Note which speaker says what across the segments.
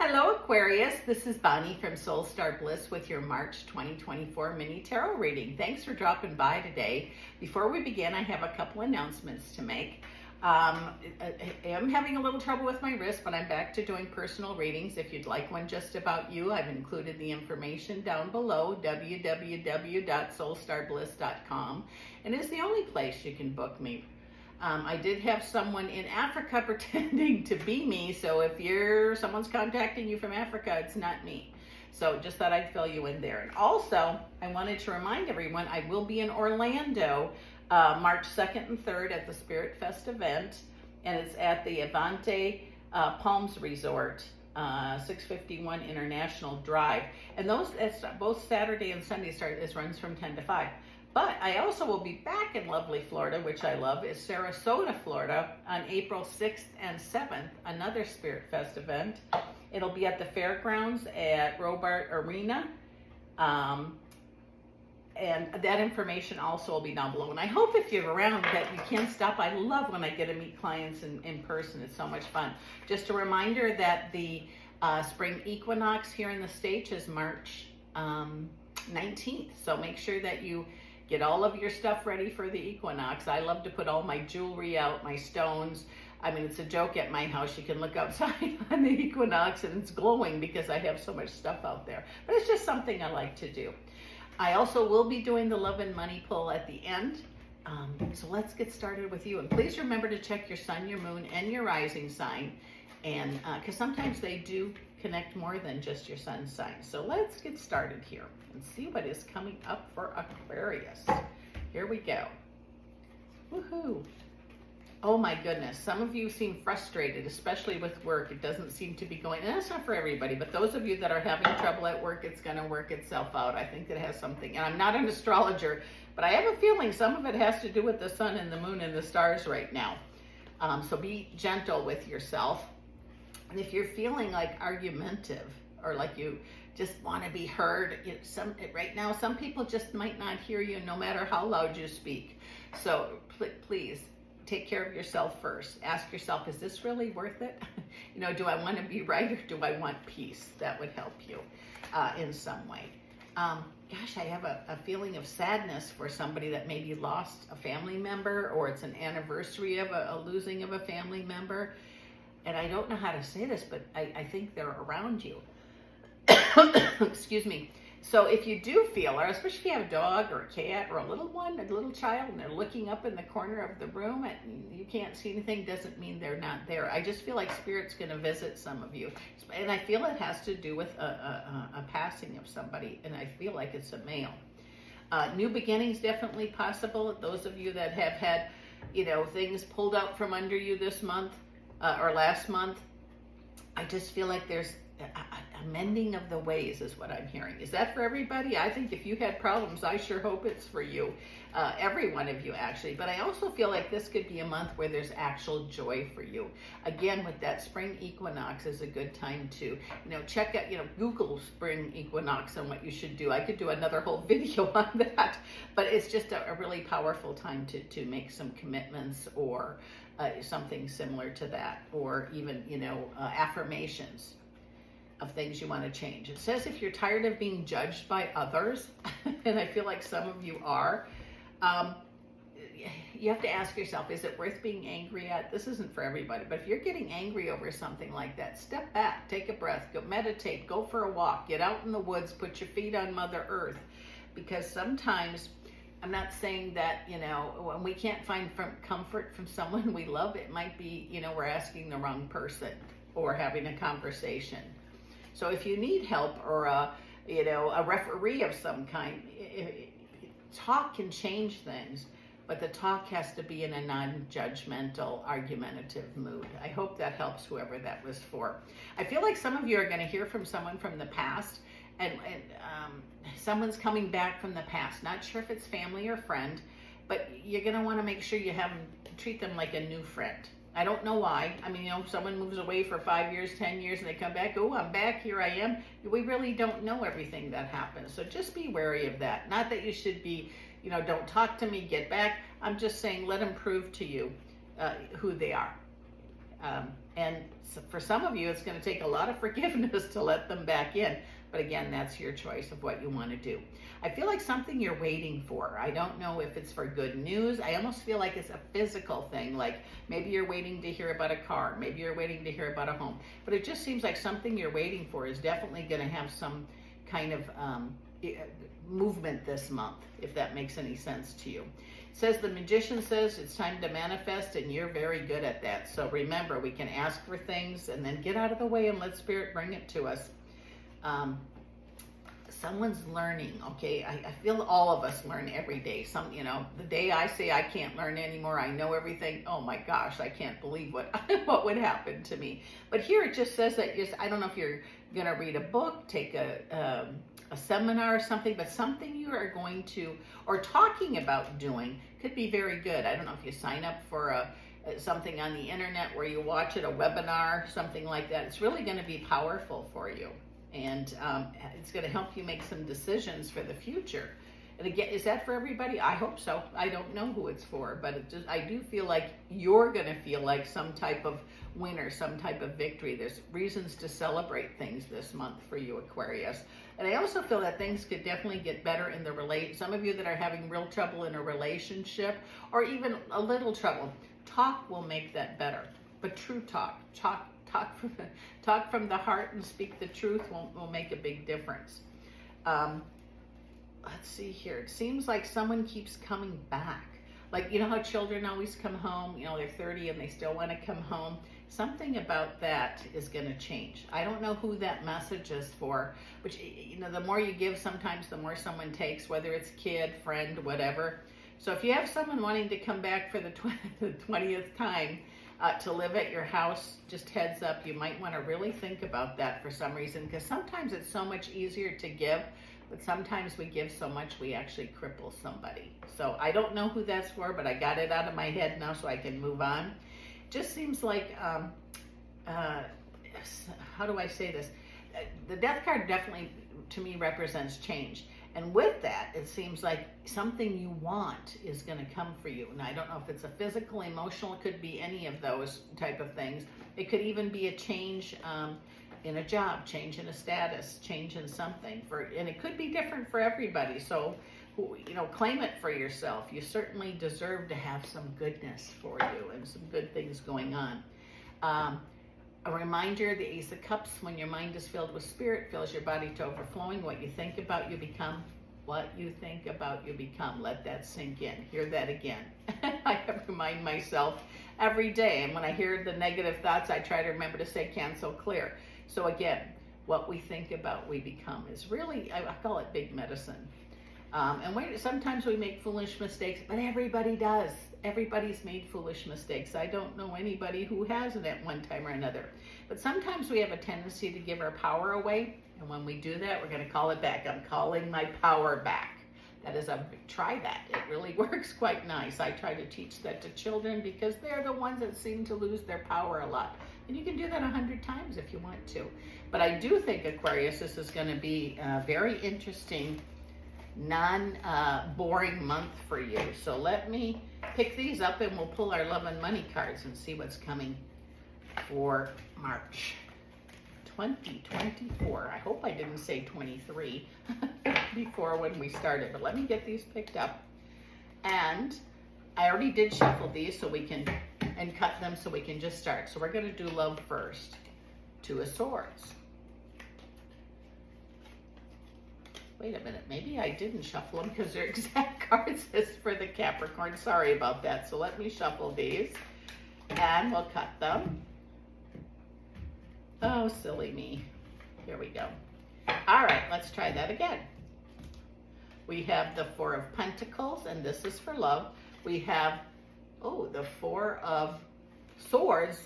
Speaker 1: Hello Aquarius, this is Bonnie from Soul Star Bliss with your March 2024 mini tarot reading. Thanks for dropping by today. Before we begin, I have a couple announcements to make. I am having a little trouble with my wrist, but I'm back to doing personal readings. If you'd like one just about you, I've included the information down below, www.soulstarbliss.com, and it's the only place you can book me. I did have someone in Africa pretending to be me, so if someone's contacting you from Africa, it's not me. So just thought I'd fill you in there. And also, I wanted to remind everyone, I will be in Orlando March 2nd and 3rd at the Spirit Fest event, and it's at the Avanti Palms Resort, 651 International Drive. And it's both Saturday and Sunday runs from 10 to 5. But I also will be back in lovely Florida, which I love, is Sarasota, Florida, on April 6th and 7th, another Spirit Fest event. It'll be at the Fairgrounds at Robarts Arena. And that information also will be down below. And I hope if you're around that you can stop. I love when I get to meet clients in person. It's so much fun. Just a reminder that the spring equinox here in the States is March 19th. So make sure that you get all of your stuff ready for the equinox. I love to put all my jewelry out, my stones. I mean, it's a joke at my house. You can look outside on the equinox and it's glowing because I have so much stuff out there. But it's just something I like to do. I also will be doing the love and money pull at the end. So let's get started with you. And please remember to check your sun, your moon, and your rising sign. And because sometimes they do connect more than just your sun sign. So let's get started here and see what is coming up for Aquarius. Here we go. Woohoo. Oh my goodness. Some of you seem frustrated, especially with work. It doesn't seem to be going, and that's not for everybody, but those of you that are having trouble at work, it's going to work itself out. I think it has something, and I'm not an astrologer, but I have a feeling some of it has to do with the sun and the moon and the stars right now. So be gentle with yourself. And if you're feeling like argumentative or like you just want to be heard, right now, some people just might not hear you no matter how loud you speak. So please take care of yourself first. Ask yourself, is this really worth it? Do I want to be right or do I want peace? That would help you in some way. Gosh, I have a feeling of sadness for somebody that maybe lost a family member, or it's an anniversary of a losing of a family member. And I don't know how to say this, but I think they're around you. Excuse me. So if you do feel, or especially if you have a dog or a cat or a little one, a little child, and they're looking up in the corner of the room and you can't see anything, doesn't mean they're not there. I just feel like Spirit's going to visit some of you. And I feel it has to do with a passing of somebody, and I feel like it's a male. New beginnings definitely possible. Those of you that have had, things pulled out from under you this month, or last month, I just feel like there's a mending of the ways is what I'm hearing. Is that for everybody? I think if you had problems, I sure hope it's for you. Every one of you, actually. But I also feel like this could be a month where there's actual joy for you. Again, with that spring equinox is a good time to, check out, Google spring equinox and what you should do. I could do another whole video on that. But it's just a really powerful time to make some commitments or something similar to that, or even, affirmations of things you want to change. It says if you're tired of being judged by others, and I feel like some of you are, you have to ask yourself, is it worth being angry at? This isn't for everybody, but if you're getting angry over something like that, step back, take a breath, go meditate, go for a walk, get out in the woods, put your feet on Mother Earth, because sometimes, I'm not saying that, when we can't find comfort from someone we love, it might be, we're asking the wrong person or having a conversation. So if you need help or a referee of some kind, talk can change things, but the talk has to be in a non-judgmental, argumentative mood. I hope that helps whoever that was for. I feel like some of you are going to hear from someone from the past, and someone's coming back from the past. Not sure if it's family or friend, but you're going to want to make sure you treat them like a new friend. I don't know why. I mean, someone moves away for 5 years, 10 years, and they come back, oh, I'm back, here I am. We really don't know everything that happens. So just be wary of that. Not that you should be, don't talk to me, get back. I'm just saying, let them prove to you who they are. And for some of you, it's going to take a lot of forgiveness to let them back in. But again, that's your choice of what you want to do. I feel like something you're waiting for. I don't know if it's for good news. I almost feel like it's a physical thing. Like maybe you're waiting to hear about a car. Maybe you're waiting to hear about a home. But it just seems like something you're waiting for is definitely going to have some kind of movement this month, if that makes any sense to you. It says the magician says it's time to manifest, and you're very good at that. So remember, we can ask for things and then get out of the way and let Spirit bring it to us. Someone's learning, okay? I feel all of us learn every day. The day I say I can't learn anymore, I know everything, oh my gosh, I can't believe what would happen to me. But here it just says that, I don't know if you're gonna read a book, take a seminar or something, but something you are going to, or talking about doing, could be very good. I don't know if you sign up for something on the internet where you watch it, a webinar, something like that. It's really gonna be powerful for you. And it's going to help you make some decisions for the future. And again, is that for everybody? I hope so. I don't know who it's for, but I do feel like you're going to feel like some type of winner, some type of victory. There's reasons to celebrate things this month for you, Aquarius. And I also feel that things could definitely get better in the some of you that are having real trouble in a relationship, or even a little trouble, talk will make that better. But true talk talk from the heart and speak the truth will make a big difference. Let's see here. It seems like someone keeps coming back. Like, you know how children always come home, they're 30 and they still want to come home. Something about that is going to change. I don't know who that message is for, but the more you give, sometimes the more someone takes, whether it's kid, friend, whatever. So if you have someone wanting to come back for the 20th time, to live at your house, just heads up, you might want to really think about that for some reason, because sometimes it's so much easier to give, but sometimes we give so much we actually cripple somebody. So I don't know who that's for, but I got it out of my head now so I can move on. Just seems like, how do I say this? The death card definitely, to me, represents change. And with that, it seems like something you want is going to come for you. And I don't know if it's a physical, emotional, it could be any of those type of things. It could even be a change in a job, change in a status, change in something. And it could be different for everybody. So, claim it for yourself. You certainly deserve to have some goodness for you and some good things going on. A reminder, the Ace of Cups, when your mind is filled with Spirit, fills your body to overflowing. What you think about, you become. What you think about, you become. Let that sink in. Hear that again. I remind myself every day. And when I hear the negative thoughts, I try to remember to say cancel, clear. So again, what we think about, we become is really, I call it big medicine. And sometimes we make foolish mistakes, but everybody does. Everybody's made foolish mistakes. I don't know anybody who hasn't at one time or another. But sometimes we have a tendency to give our power away. And when we do that, we're going to call it back. I'm calling my power back. That is try that. It really works quite nice. I try to teach that to children because they're the ones that seem to lose their power a lot. And you can do that 100 times if you want to. But I do think, Aquarius, this is going to be a very interesting, non-boring month for you. So let me pick these up and we'll pull our love and money cards and see what's coming for March 2024. I hope I didn't say 23 before when we started, but let me get these picked up. And I already did shuffle these so we can, and cut them so we can just start. So we're going to do love first. Two of Swords. Wait a minute, maybe I didn't shuffle them because they're exact cards as for the Capricorn. Sorry about that. So let me shuffle these and we'll cut them. Oh, silly me. Here we go. All right, let's try that again. We have the Four of Pentacles, and this is for love. We have, the Four of Swords.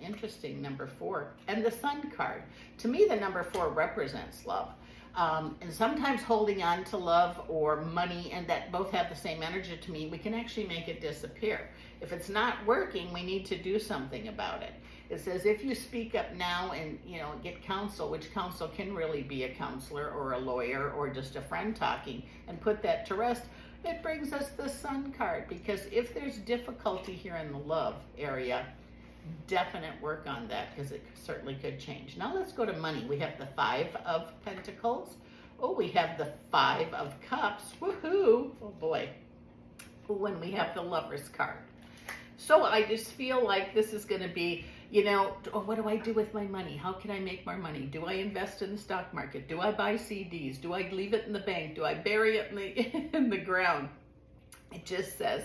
Speaker 1: Interesting, number 4. And the Sun card. To me, the number 4 represents love. And sometimes holding on to love or money, and that both have the same energy to me, we can actually make it disappear. If it's not working, we need to do something about it. It says if you speak up now and get counsel, which counsel can really be a counselor or a lawyer or just a friend talking, and put that to rest, it brings us the Sun card. Because if there's difficulty here in the love area, definite work on that because it certainly could change. Now let's go to money. We have the Five of Pentacles. Oh, we have the Five of Cups. Woohoo! Oh boy. When we have the Lover's card. So I just feel like this is going to be, you know, oh, what do I do with my money? How can I make more money? Do I invest in the stock market? Do I buy CDs? Do I leave it in the bank? Do I bury it in the ground? It just says,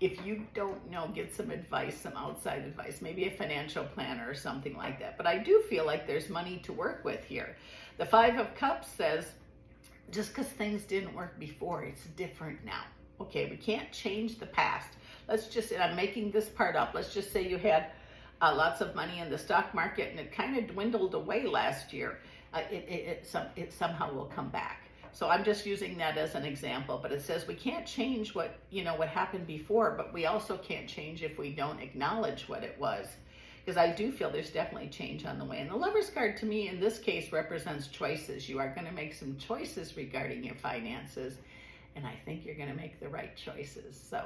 Speaker 1: if you don't know, get some advice, some outside advice, maybe a financial planner or something like that. But I do feel like there's money to work with here. The Five of Cups says, just because things didn't work before, it's different now. Okay, we can't change the past. Let's just, and I'm making this part up, let's just say you had lots of money in the stock market and it kind of dwindled away last year. It somehow will come back. So I'm just using that as an example, but it says we can't change what happened before, but we also can't change if we don't acknowledge what it was. Because I do feel there's definitely change on the way. And the Lover's card to me in this case represents choices. You are going to make some choices regarding your finances, and I think you're going to make the right choices. So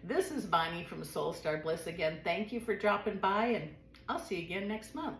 Speaker 1: this is Bonnie from Soul Star Bliss again. Thank you for dropping by, and I'll see you again next month.